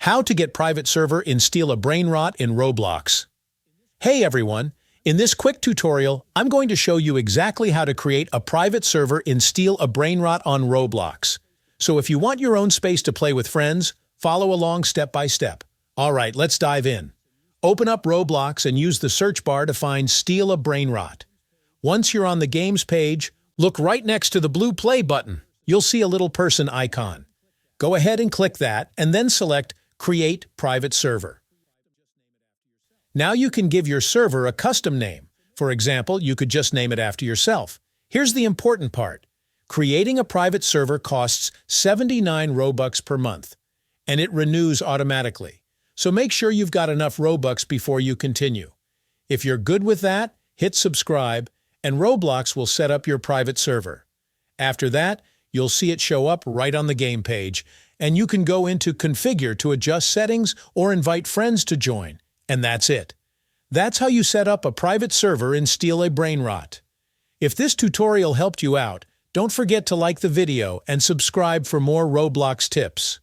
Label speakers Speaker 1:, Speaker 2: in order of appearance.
Speaker 1: How to get private server in Steel Brain Rod in Roblox. Hey everyone, in this quick tutorial, I'm going to show you exactly how to create a private server in Steel Brain Rod on Roblox. So if you want your own space to play with friends, follow along step by step. Alright, let's dive in. Open up Roblox and use the search bar to find Steel Brain Rod. Once you're on the games page, look right next to the blue play button. You'll see a little person icon. Go ahead and click that and then select Create Private Server. Now you can give your server a custom name. For example, you could just name it after yourself. Here's the important part. Creating a private server costs 79 Robux per month, and it renews automatically. So make sure you've got enough Robux before you continue. If you're good with that, hit subscribe, and Roblox will set up your private server. After that, you'll see it show up right on the game page, and you can go into Configure to adjust settings or invite friends to join. And that's it. That's how you set up a private server in Steel Brain Rod. If this tutorial helped you out, don't forget to like the video and subscribe for more Roblox tips.